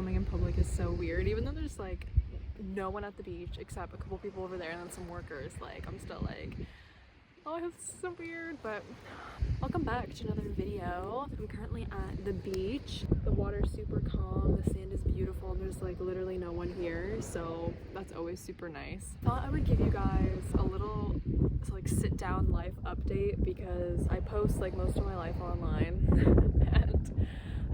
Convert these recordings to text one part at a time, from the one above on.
filming in public is so weird, even though there's like no one at the beach except a couple people over there and then some workers. Like, I'm still like, oh, this is so weird. But welcome back to another video. I'm currently at the beach. The water's super calm, the sand is beautiful, and there's like literally no one here, so that's always super nice. Thought I would give you guys a little like sit down life update because I post like most of my life online and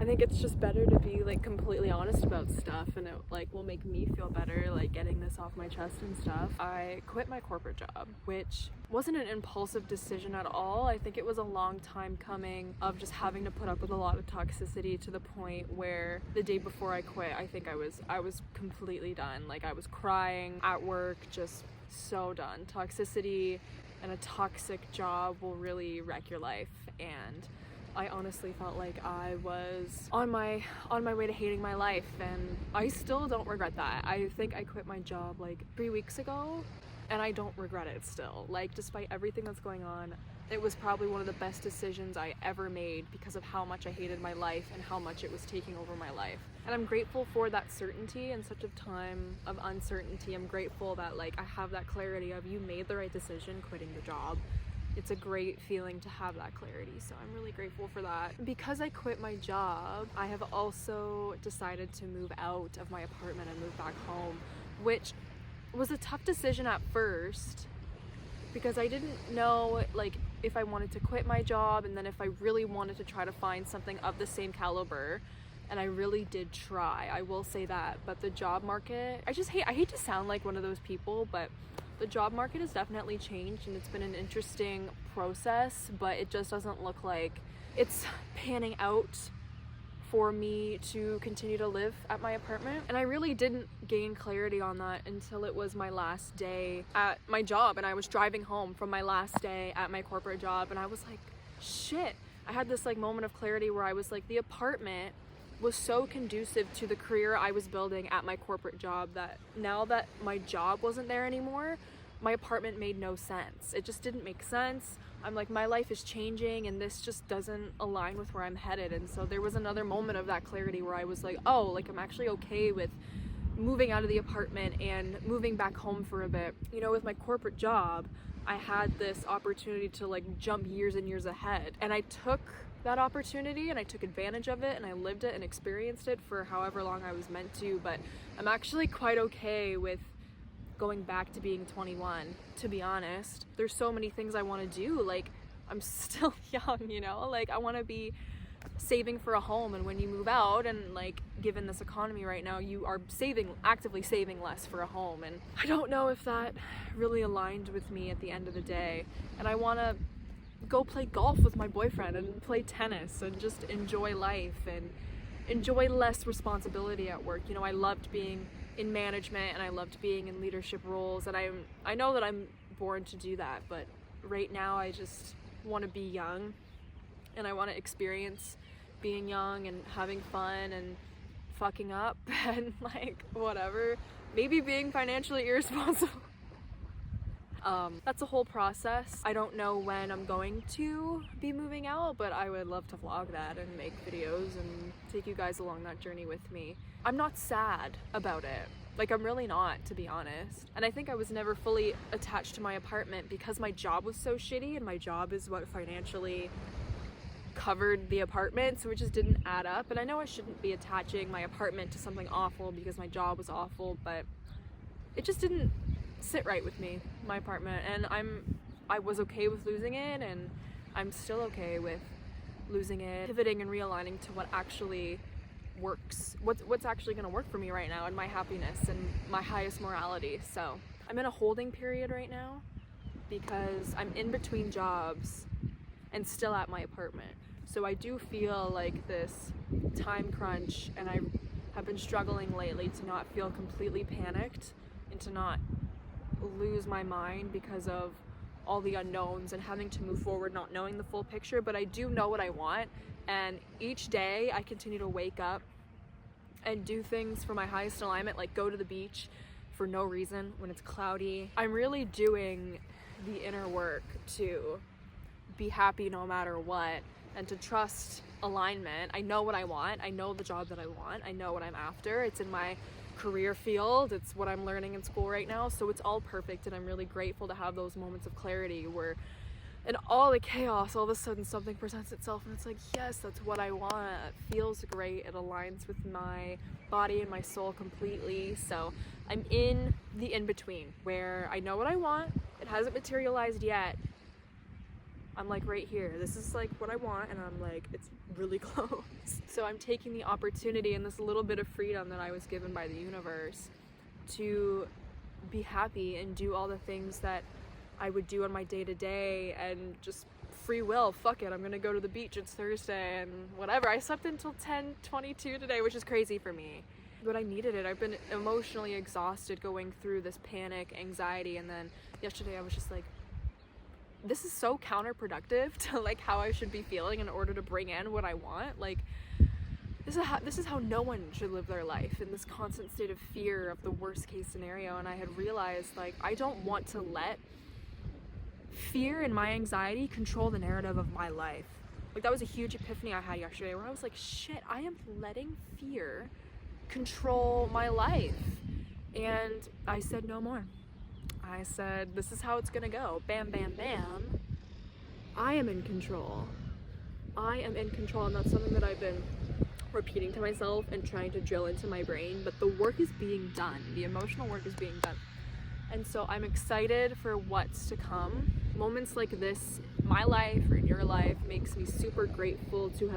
I think it's just better to be like completely honest about stuff, and it like will make me feel better like getting this off my chest and stuff. I quit my corporate job, which wasn't an impulsive decision at all. I think it was a long time coming of just having to put up with a lot of toxicity to the point where the day before I quit, I think I was completely done. Like, I was crying at work, just so done. Toxicity and a toxic job will really wreck your life, and I honestly felt like I was on my way to hating my life, and I still don't regret that. I think I quit my job like 3 weeks ago, and I don't regret it still. Like, despite everything that's going on, it was probably one of the best decisions I ever made because of how much I hated my life and how much it was taking over my life. And I'm grateful for that certainty in such a time of uncertainty. I'm grateful that like I have that clarity of, you made the right decision quitting the job. It's a great feeling to have that clarity, so I'm really grateful for that. Because I quit my job, I have also decided to move out of my apartment and move back home, which was a tough decision at first because I didn't know like if I wanted to quit my job and then if I really wanted to try to find something of the same caliber. And I really did try, I will say that. But the job market, I hate to sound like one of those people, but the job market has definitely changed, and it's been an interesting process, but it just doesn't look like it's panning out for me to continue to live at my apartment. And I really didn't gain clarity on that until it was my last day at my job, and I was driving home from my last day at my corporate job, and I was like, shit. I had this like moment of clarity where I was like, the apartment was so conducive to the career I was building at my corporate job that now that my job wasn't there anymore, my apartment made no sense. It just didn't make sense. I'm like, my life is changing and this just doesn't align with where I'm headed. And so there was another moment of that clarity where I was like, oh, like I'm actually okay with moving out of the apartment and moving back home for a bit. You know, with my corporate job, I had this opportunity to like jump years and years ahead, and I took that opportunity and I took advantage of it and I lived it and experienced it for however long I was meant to. But I'm actually quite okay with going back to being 21, to be honest. There's so many things I want to do. Like, I'm still young, you know, like I want to be saving for a home, and when you move out, and like given this economy right now, you are actively saving less for a home, and I don't know if that really aligned with me at the end of the day. And I want to go play golf with my boyfriend and play tennis and just enjoy life and enjoy less responsibility at work. You know, I loved being in management and I loved being in leadership roles, and I know that I'm born to do that, but right now I just want to be young and I want to experience being young and having fun and fucking up and like whatever, maybe being financially irresponsible. That's a whole process. I don't know when I'm going to be moving out, but I would love to vlog that and make videos and take you guys along that journey with me. I'm not sad about it. Like, I'm really not, to be honest. And I think I was never fully attached to my apartment because my job was so shitty, and my job is what financially covered the apartment, so it just didn't add up. And I know I shouldn't be attaching my apartment to something awful because my job was awful, but it just didn't sit right with me, my apartment. And I was okay with losing it, and I'm still okay with losing it, pivoting and realigning to what actually works, what's actually going to work for me right now, and my happiness and my highest morality. So I'm in a holding period right now because I'm in between jobs and still at my apartment. So I do feel like this time crunch, and I have been struggling lately to not feel completely panicked and to not lose my mind because of all the unknowns and having to move forward not knowing the full picture. But I do know what I want, and each day I continue to wake up and do things for my highest alignment, like go to the beach for no reason when it's cloudy. I'm really doing the inner work to be happy no matter what, and to trust alignment. I know what I want. I know the job that I want. I know what I'm after. It's in my career field. It's what I'm learning in school right now. So it's all perfect, and I'm really grateful to have those moments of clarity where in all the chaos, all of a sudden something presents itself and it's like, yes, that's what I want. It feels great. It aligns with my body and my soul completely. So I'm in the in-between where I know what I want. It hasn't materialized yet. I'm like right here. This is like what I want, and I'm like, it's really close. So I'm taking the opportunity and this little bit of freedom that I was given by the universe to be happy and do all the things that I would do on my day-to-day, and just free will. Fuck it, I'm gonna go to the beach. It's Thursday and whatever. I slept until 10:22 today, which is crazy for me. But I needed it. I've been emotionally exhausted going through this panic, anxiety, and then yesterday I was just like, this is so counterproductive to like how I should be feeling in order to bring in what I want. Like, this is how no one should live their life, in this constant state of fear of the worst case scenario. And I had realized, like, I don't want to let fear and my anxiety control the narrative of my life. Like, that was a huge epiphany I had yesterday where I was like, shit, I am letting fear control my life. And I said no more. I said, this is how it's gonna go. Bam, bam, bam. I am in control. I am in control, and that's something that I've been repeating to myself and trying to drill into my brain, but the work is being done. The emotional work is being done. And so I'm excited for what's to come. Moments like this, my life or in your life, makes me super grateful to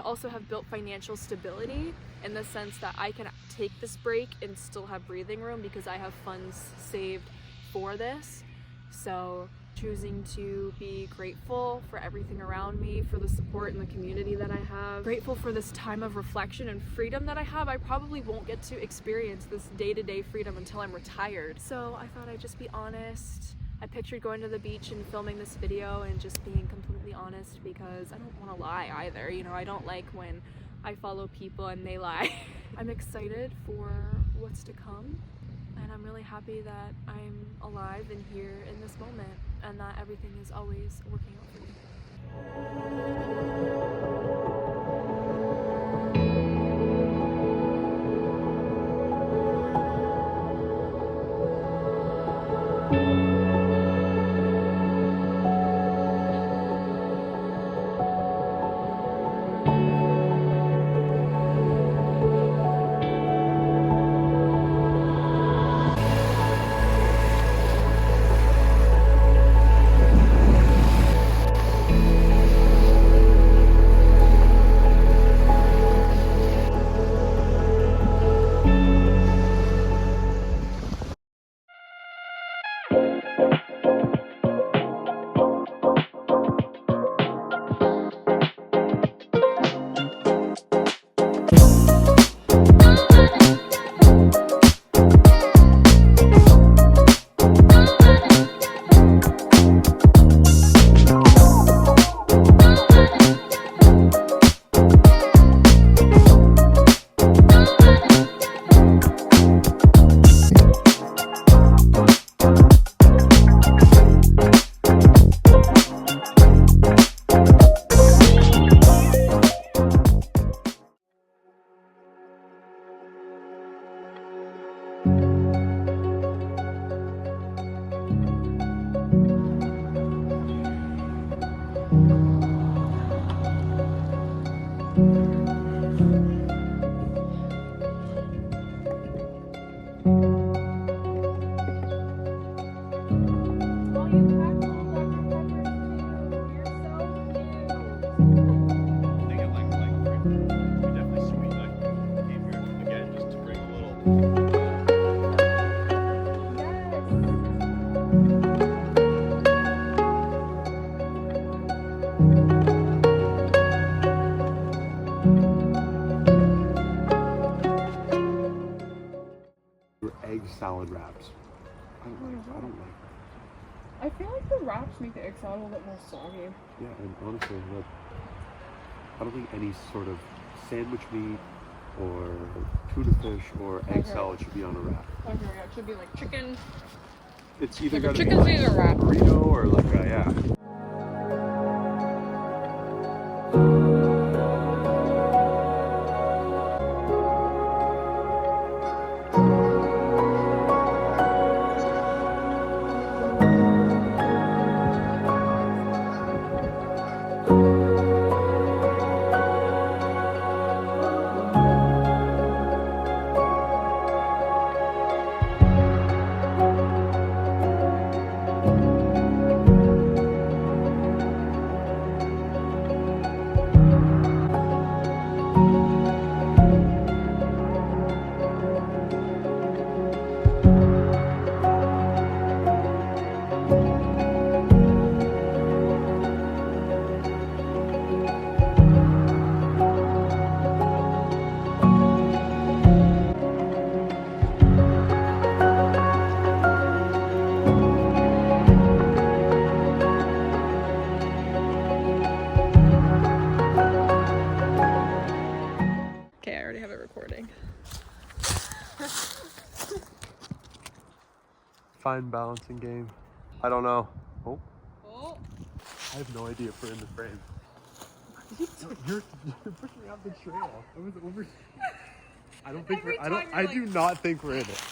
also have built financial stability, in the sense that I can take this break and still have breathing room because I have funds saved for this. So choosing to be grateful for everything around me, for the support and the community that I have. Grateful for this time of reflection and freedom that I have. I probably won't get to experience this day-to-day freedom until I'm retired. So I thought I'd just be honest. I pictured going to the beach and filming this video and just being completely honest, because I don't want to lie either. You know, I don't like when I follow people and they lie. I'm excited for what's to come. And I'm really happy that I'm alive and here in this moment, and that everything is always working out for me. Egg salad wraps. I don't like wraps. I feel like the wraps make the egg salad a little bit more soggy. Yeah, and honestly, look, I don't think any sort of sandwich meat or tuna fish or egg salad should be on a wrap. Okay, yeah, it should be like chicken. It's either like got to be chicken like Caesar wrap. burrito or like a, yeah. fine balancing game. I don't know. Oh. Oh. I have no idea if we're in the frame. You're pushing me off the trail. I was over. I don't think we're. I do not think we're in it.